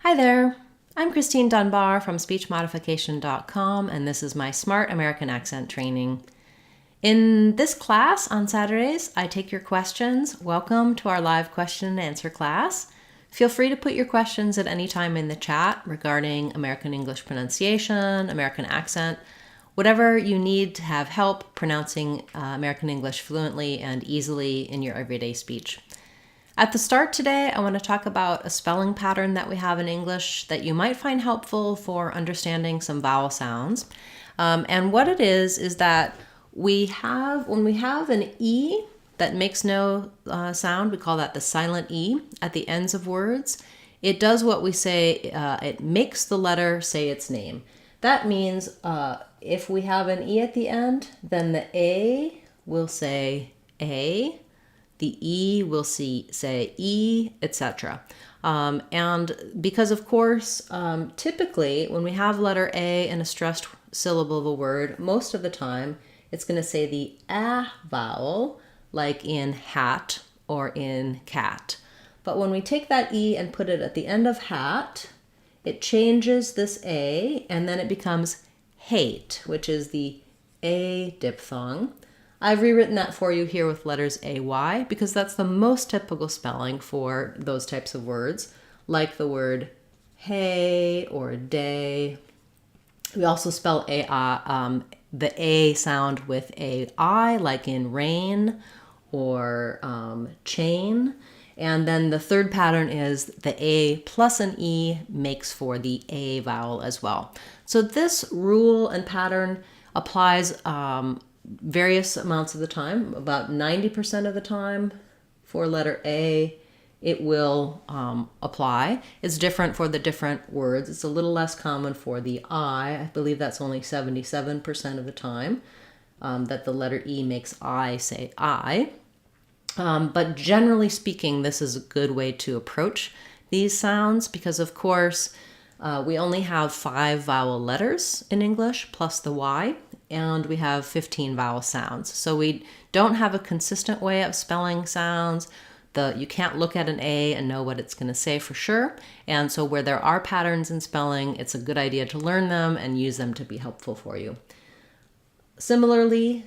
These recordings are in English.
Hi there, I'm Christine Dunbar from speechmodification.com, and this is my Smart American Accent training. In this class on Saturdays, I take your questions. Welcome to our live question and answer class. Feel free to put your questions at any time in the chat regarding American English pronunciation, American accent, whatever you need to have help pronouncing American English fluently and easily in your everyday speech. At the start today, I want to talk about a spelling pattern that we have in English that you might find helpful for understanding some vowel sounds. And what it is that when we have an E that makes no sound, we call that the silent E at the ends of words. It does what we say, it makes the letter say its name. That means if we have an E at the end, then the A will say A, the E will say E, etc. And because, of course, typically when we have letter A in a stressed syllable of a word, most of the time it's going to say the A vowel, like in hat or in cat. But when we take that E and put it at the end of hat, it changes this A, and then it becomes hate, which is the A diphthong. I've rewritten that for you here with letters AY because that's the most typical spelling for those types of words, like the word hey or day. We also spell the A sound with a I, like in rain or chain. And then the third pattern is the A plus an E makes for the A vowel as well. So this rule and pattern applies various amounts of the time. About 90% of the time for letter A, it will apply. It's different for the different words. It's a little less common for the I believe that's only 77% of the time that the letter E makes I say I. But generally speaking, this is a good way to approach these sounds because, of course, we only have 5 vowel letters in English plus the Y, and we have 15 vowel sounds. So we don't have a consistent way of spelling sounds. You can't look at an A and know what it's going to say for sure. And so where there are patterns in spelling, it's a good idea to learn them and use them to be helpful for you. Similarly,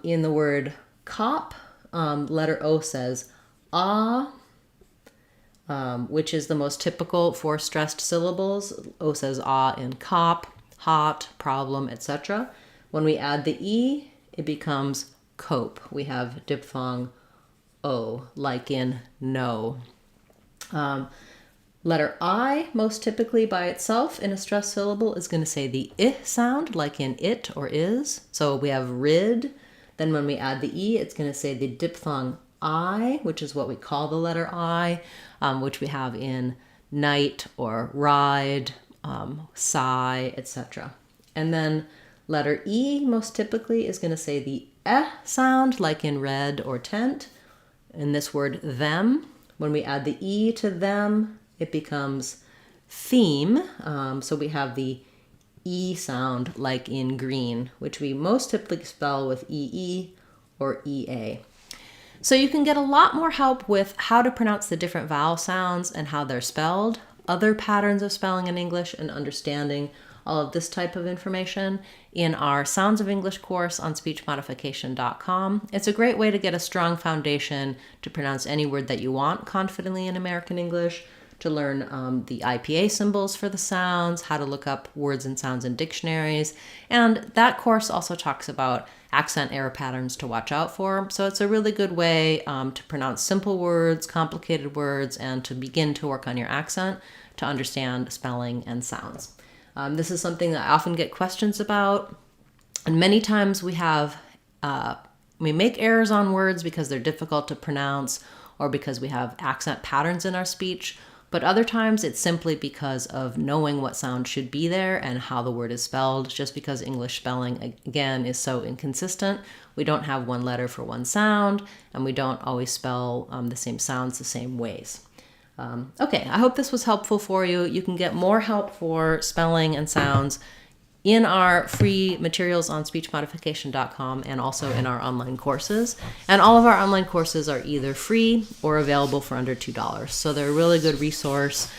in the word cop, letter O says ah, which is the most typical for stressed syllables. O says ah in cop, hot, problem, etc. When we add the E, it becomes cope. We have diphthong O, like in no. Letter I, most typically by itself in a stressed syllable, is going to say the I sound, like in it or is. So we have rid. Then when we add the E, it's going to say the diphthong I, which is what we call the letter I, which we have in night or ride, sigh, etc. And then letter E most typically is going to say the sound, like in red or tent. In this word them, when we add the E to them, it becomes theme. So we have the E sound, like in green, which we most typically spell with EE or EA. So you can get a lot more help with how to pronounce the different vowel sounds and how they're spelled, other patterns of spelling in English, and understanding all of this type of information in our Sounds of English course on speechmodification.com. It's a great way to get a strong foundation to pronounce any word that you want confidently in American English, to learn the IPA symbols for the sounds, how to look up words and sounds in dictionaries. And that course also talks about accent error patterns to watch out for. So it's a really good way to pronounce simple words, complicated words, and to begin to work on your accent to understand spelling and sounds. This is something that I often get questions about. And many times we make errors on words because they're difficult to pronounce or because we have accent patterns in our speech. But other times it's simply because of knowing what sound should be there and how the word is spelled, just because English spelling, again, is so inconsistent. We don't have one letter for one sound, and we don't always spell the same sounds the same ways. Okay, I hope this was helpful for you. You can get more help for spelling and sounds in our free materials on speechmodification.com and also in our online courses. And all of our online courses are either free or available for under $2. So they're a really good resource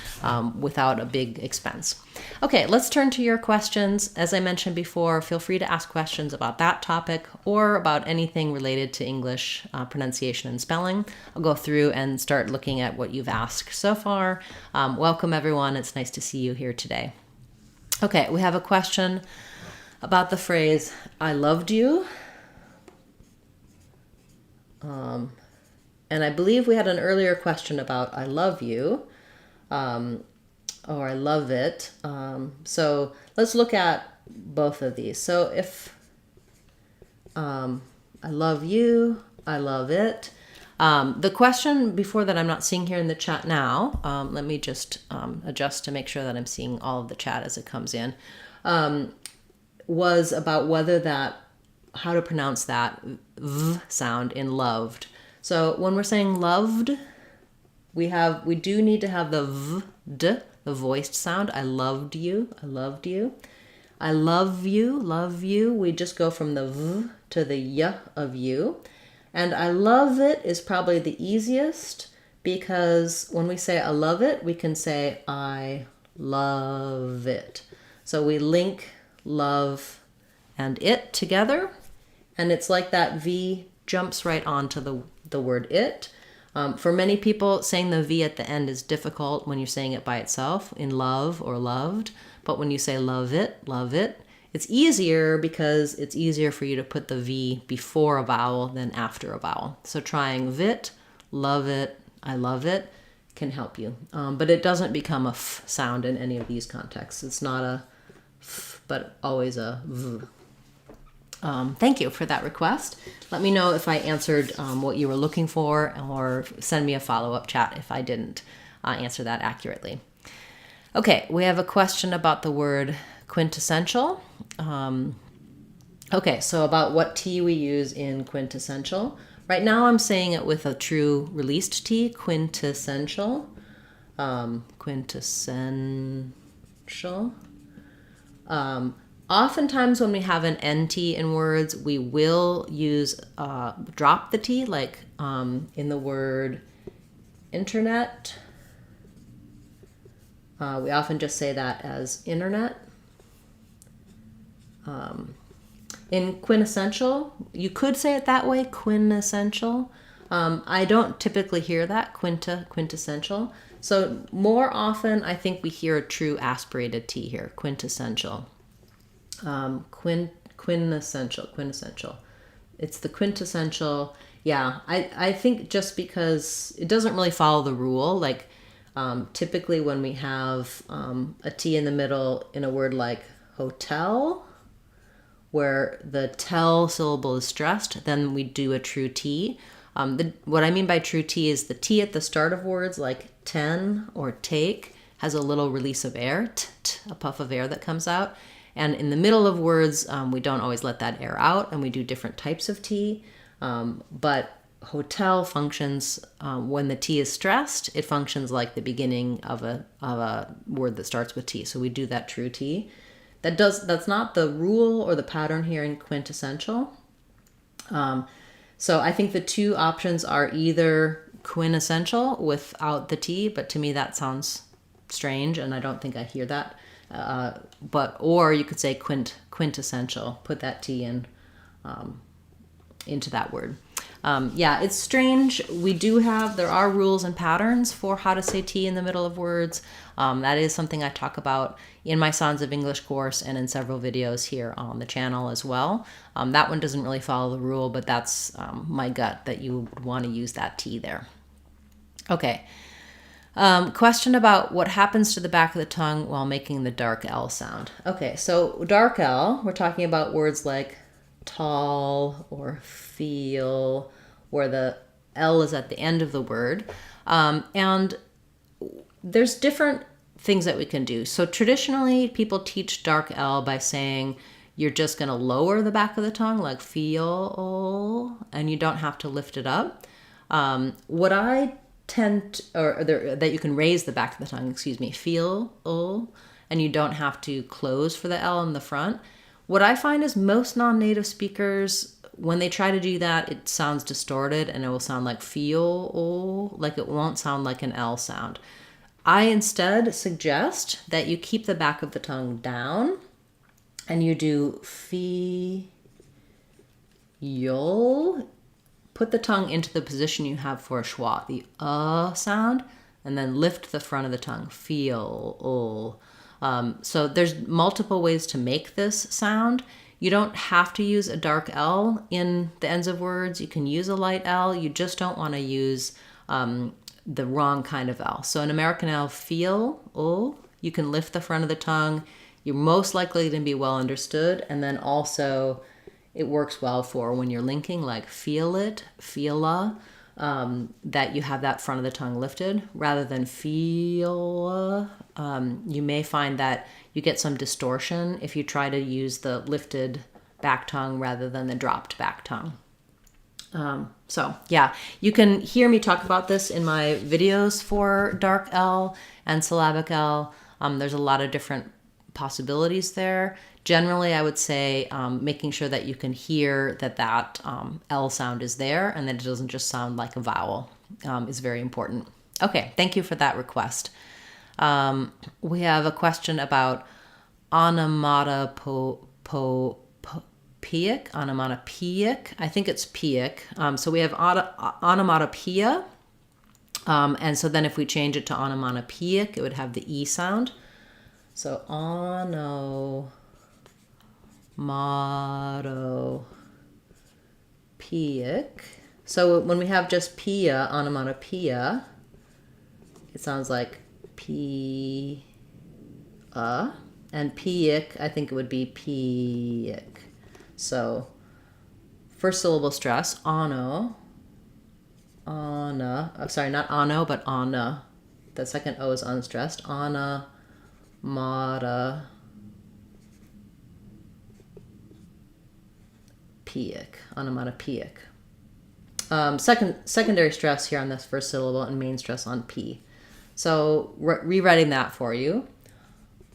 without a big expense. Okay, let's turn to your questions. As I mentioned before, feel free to ask questions about that topic or about anything related to English pronunciation and spelling. I'll go through and start looking at what you've asked so far. Welcome, everyone. It's nice to see you here today. Okay, we have a question about the phrase, I loved you. And I believe we had an earlier question about I love you, or I love it. So let's look at both of these. So if I love you, I love it. The question before that I'm not seeing here in the chat now, let me just adjust to make sure that I'm seeing all of the chat as it comes in, was about whether that, how to pronounce that v sound in loved. So when we're saying loved, we do need to have the v, d, the voiced sound. I loved you, I loved you. I love you. We just go from the v to the y of you. And I love it is probably the easiest because when we say I love it, we can say I love it. So we link love and it together, and it's like that V jumps right onto the word it. For many people, saying the V at the end is difficult when you're saying it by itself, in love or loved. But when you say love it, it's easier because it's easier for you to put the V before a vowel than after a vowel. So trying vit, love it, I love it can help you. But it doesn't become a f sound in any of these contexts. It's not a f, but always a v. Thank you for that request. Let me know if I answered what you were looking for, or send me a follow-up chat if I didn't answer that accurately. Okay, we have a question about the word quintessential. Okay, so about what T we use in quintessential. Right now I'm saying it with a true released T, quintessential. Quintessential. Oftentimes when we have an NT in words, we will use, drop the T, like in the word internet. We often just say that as internet. In quintessential, you could say it that way, quintessential. I don't typically hear that, quintessential. So more often, I think we hear a true aspirated T here, quintessential. Quintessential. It's the quintessential. Yeah, I think just because it doesn't really follow the rule, like typically when we have a T in the middle in a word like hotel, where the tel syllable is stressed, then we do a true T. What I mean by true T is the T at the start of words like ten or take has a little release of air, a puff of air that comes out. And in the middle of words, we don't always let that air out, and we do different types of T. But hotel functions, when the T is stressed, it functions like the beginning of a word that starts with T. So we do that true T. That's not the rule or the pattern here in quintessential. So I think the two options are either quintessential without the T, but to me that sounds strange, and I don't think I hear that. Or you could say quintessential, put that T in into that word. Yeah, it's strange. There are rules and patterns for how to say T in the middle of words. That is something I talk about in my Sounds of English course and in several videos here on the channel as well. That one doesn't really follow the rule, but that's my gut that you would want to use that T there. Okay. Question about what happens to the back of the tongue while making the dark L sound. Okay, so dark L, we're talking about words like tall or feel, where the L is at the end of the word. And there's different things that we can do. So traditionally, people teach dark L by saying you're just going to lower the back of the tongue, like feel, and you don't have to lift it up. What I that you can raise the back of the tongue, feel, and you don't have to close for the L in the front. What I find is most non-native speakers, when they try to do that, it sounds distorted and it will sound like feel, like it won't sound like an L sound. I instead suggest that you keep the back of the tongue down and you do feel. Put the tongue into the position you have for a schwa, the sound, and then lift the front of the tongue, feel. So there's multiple ways to make this sound. You don't have to use a dark L in the ends of words. You can use a light L. You just don't want to use the wrong kind of L. So an American L, feel, you can lift the front of the tongue. You're most likely to be well understood. And then also it works well for when you're linking, like feel it, feela, that you have that front of the tongue lifted rather than feel. You may find that you get some distortion if you try to use the lifted back tongue rather than the dropped back tongue. So yeah, you can hear me talk about this in my videos for dark L and syllabic L. There's a lot of different possibilities there. Generally, I would say making sure that you can hear that L sound is there and that it doesn't just sound like a vowel is very important. Okay, thank you for that request. We have a question about onomatopoeic. I think it's peic. So we have onomatopoeia. And so then if we change it to onomatopoeic, it would have the E sound. So onomatopoeic. So when we have just pia, onomatopoeia, it sounds like pia. And peic, I think it would be peic. So first syllable stress, ana. Sorry, not ano, but ana. The second O is unstressed. Ana. Mata peic, onomatopoeic. Secondary stress here on this first syllable and main stress on P. So rewriting that for you.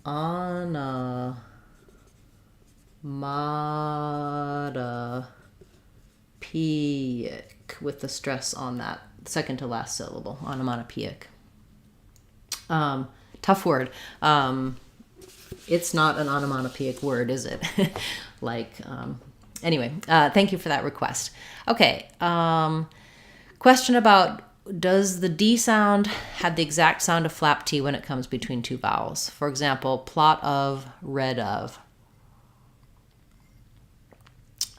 Onomatopoeic with the stress on that second to last syllable, onomatopoeic. Tough word. It's not an onomatopoeic word, is it? Anyway, thank you for that request. Okay. Question about, does the D sound have the exact sound of flap T when it comes between two vowels? For example, plot of, read of.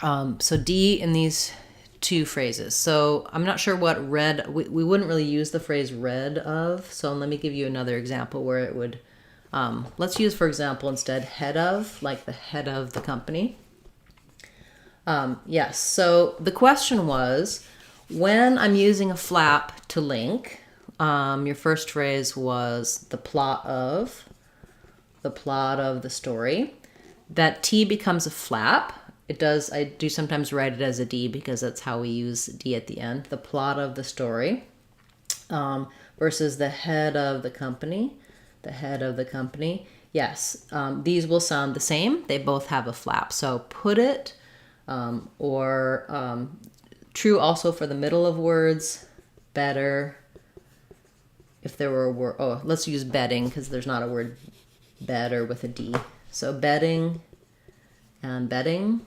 So D in these two phrases. So I'm not sure what read, we wouldn't really use the phrase read of. So let me give you another example where it would, let's use, for example, instead head of, like the head of the company. Yes, so the question was, when I'm using a flap to link, your first phrase was the plot of the story, that T becomes a flap. It does, I do sometimes write it as a D because that's how we use D at the end. The plot of the story versus the head of the company. The head of the company. Yes, these will sound the same. They both have a flap. So put it, or true also for the middle of words. Better. If there were a word, let's use bedding because there's not a word better with a D. So bedding and bedding.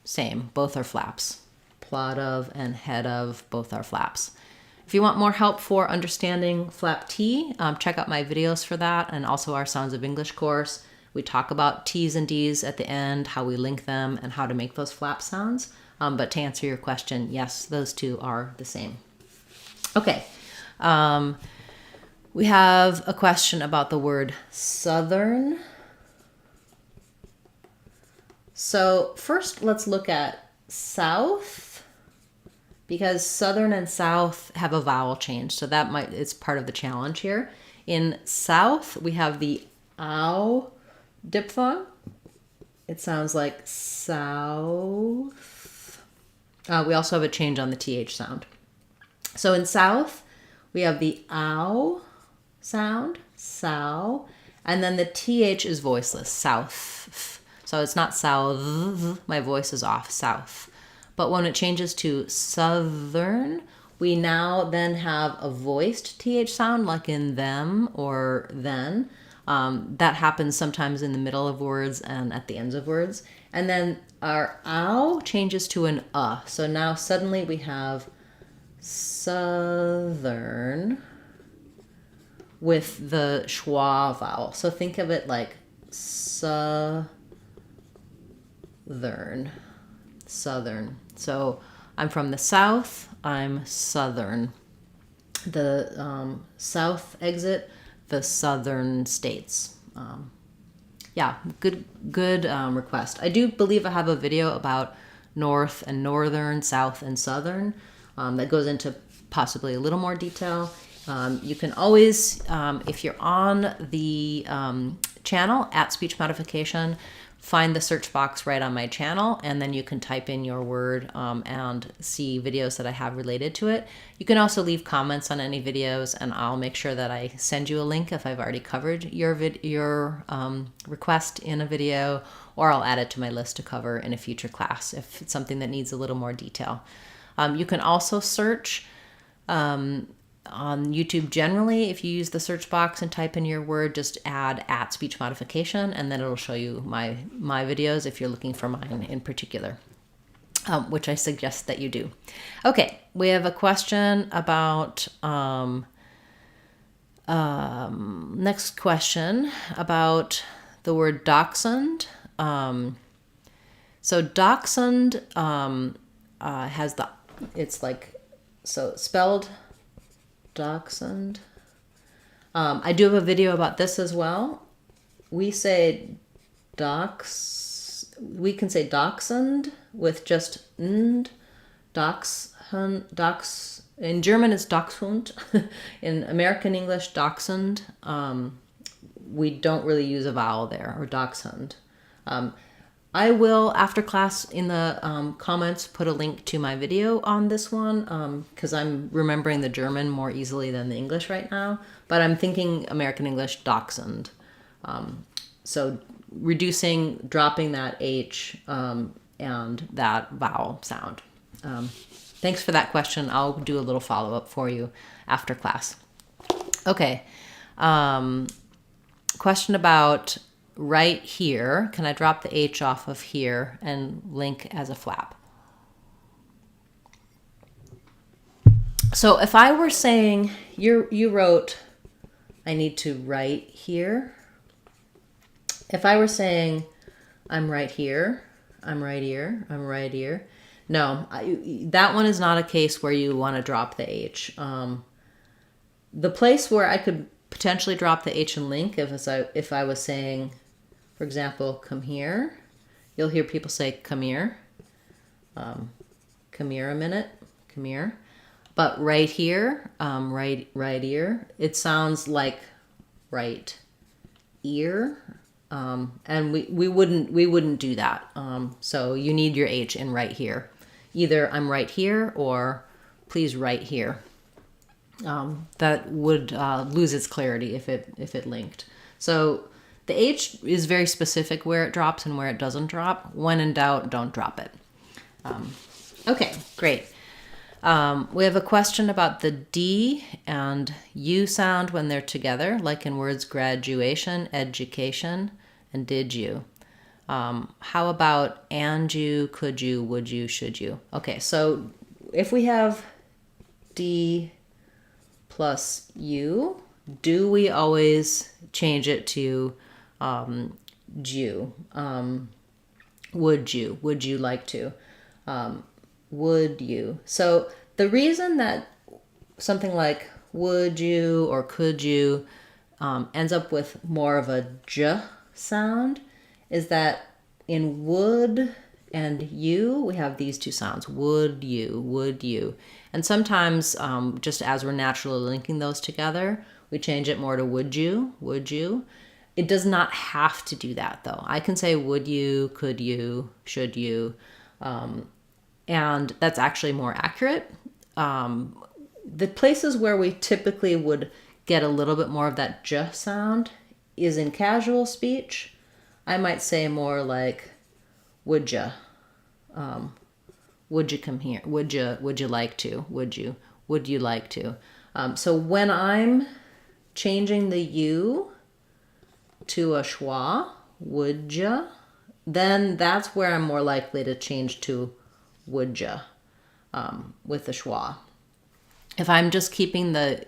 Same, both are flaps. Plot of and head of, both are flaps. If you want more help for understanding flap T, check out my videos for that and also our Sounds of English course. We talk about T's and D's at the end, how we link them, and how to make those flap sounds. But to answer your question, yes, those two are the same. Okay, we have a question about the word southern. So first, let's look at south, because southern and south have a vowel change. So it's part of the challenge here. In south, we have the ow diphthong. It sounds like south. We also have a change on the TH sound. So in south, we have the ow sound, sow, and then the TH is voiceless, south. So it's not south, my voice is off, south. But when it changes to southern, we now then have a voiced TH sound, like in them or then. That happens sometimes in the middle of words and at the ends of words. And then our ow changes to an So now suddenly we have southern with the schwa vowel. So think of it like southern. So I'm from the south, I'm southern. The south exit, the southern states. Yeah, good request. I do believe I have a video about north and northern, south and southern that goes into possibly a little more detail. You can always, if you're on the channel at Speech Modification, find the search box right on my channel, and then you can type in your word and see videos that I have related to it. You can also leave comments on any videos, and I'll make sure that I send you a link if I've already covered your request in a video, or I'll add it to my list to cover in a future class if it's something that needs a little more detail. You can also search on YouTube generally. If you use the search box and type in your word, just add at speech modification, and then it'll show you my videos if you're looking for mine in particular, which I suggest that you do. Okay, we have a question about next question about the word dachshund. So dachshund has the, it's like, so spelled dachshund. I do have a video about this as well. We can say dachshund with just n. Dachshund, in German it's dachshund. In American English, dachshund. We don't really use a vowel there, or dachshund. I will, after class, in the comments, put a link to my video on this one, because I'm remembering the German more easily than the English right now, but I'm thinking American English, dachshund. So dropping that H and that vowel sound. Thanks for that question. I'll do a little follow-up for you after class. Okay. Question about right here. Can I drop the H off of here and link as a flap? So if I were saying, you wrote, I need to write here. If I were saying, I'm right here, I'm right here, I'm right here. No, that one is not a case where you want to drop the H. The place where I could potentially drop the H and link, if I was saying, for example, come here, you'll hear people say, come here. Come here a minute, come here. But right here, right ear, it sounds like right ear. And we wouldn't do that. So you need your H in right here. Either I'm right here or please right here. That would lose its clarity if it linked. So the H is very specific where it drops and where it doesn't drop. When in doubt, don't drop it. Okay, great. We have a question about the D and U sound when they're together, like in words graduation, education, and did you. How about and you, could you, would you, should you? Okay, so if we have D plus U, do we always change it to you? Would you like to? Would you? So the reason that something like would you or could you ends up with more of a j sound is that in would and you, we have these two sounds, would you. And sometimes, just as we're naturally linking those together, we change it more to would you. It does not have to do that, though. I can say would you, could you, should you, and that's actually more accurate. The places where we typically would get a little bit more of that j sound is in casual speech. I might say more like, would ya? Would you come here? Would you like to? Would you like to? So when I'm changing the U to a schwa, would ya? Then that's where I'm more likely to change to would ya with the schwa. If I'm just keeping the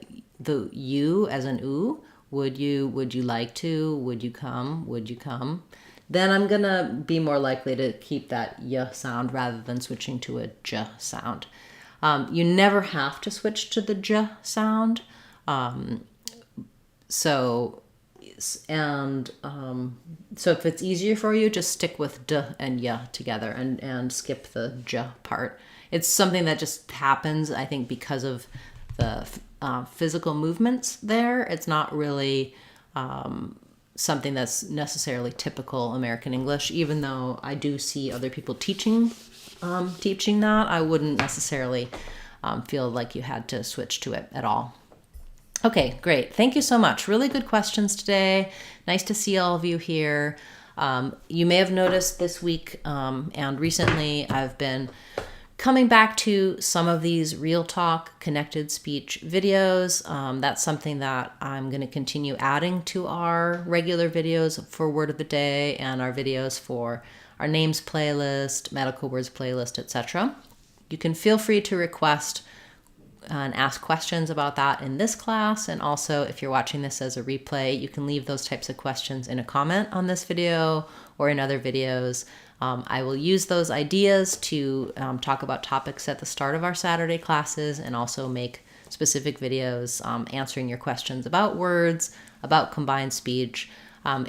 U as an oo, would you like to? Would you come? Then I'm gonna be more likely to keep that y sound rather than switching to a j sound. You never have to switch to the j sound. So if it's easier for you, just stick with d and y together and skip the j part. It's something that just happens, I think, because of the physical movements there. It's not really something that's necessarily typical American English, even though I do see other people teaching that. I wouldn't necessarily feel like you had to switch to it at all. Okay, great. Thank you so much. Really good questions today. Nice to see all of you here. You may have noticed this week and recently I've been coming back to some of these Real Talk connected speech videos. That's something that I'm going to continue adding to our regular videos for Word of the Day and our videos for our names playlist, medical words playlist, etc. You can feel free to request and ask questions about that in this class. And also, if you're watching this as a replay, you can leave those types of questions in a comment on this video or in other videos. I will use those ideas to talk about topics at the start of our Saturday classes and also make specific videos answering your questions about words, about combined speech.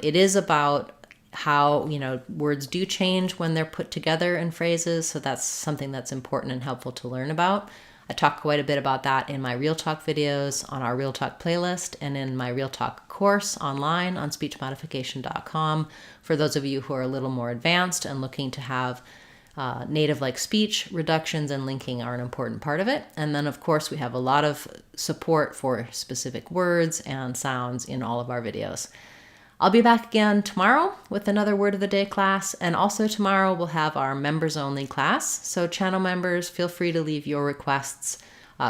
It is about how, words do change when they're put together in phrases. So that's something that's important and helpful to learn about. I talk quite a bit about that in my Real Talk videos on our Real Talk playlist and in my Real Talk course online on speechmodification.com for those of you who are a little more advanced and looking to have native-like speech. Reductions and linking are an important part of it. And then, of course, we have a lot of support for specific words and sounds in all of our videos. I'll be back again tomorrow with another Word of the Day class, and also tomorrow we'll have our members-only class. So channel members, feel free to leave your requests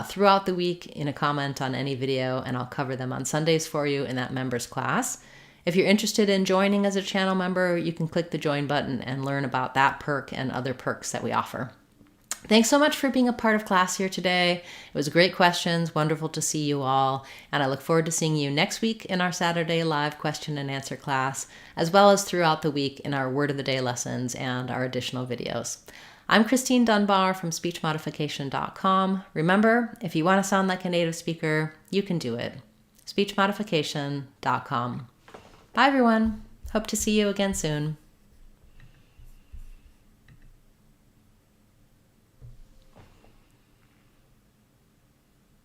throughout the week in a comment on any video, and I'll cover them on Sundays for you in that members class. If you're interested in joining as a channel member, you can click the join button and learn about that perk and other perks that we offer. Thanks so much for being a part of class here today. It was great questions, wonderful to see you all, and I look forward to seeing you next week in our Saturday live question and answer class, as well as throughout the week in our Word of the Day lessons and our additional videos. I'm Christine Dunbar from speechmodification.com. Remember, if you want to sound like a native speaker, you can do it. speechmodification.com. Bye everyone. Hope to see you again soon.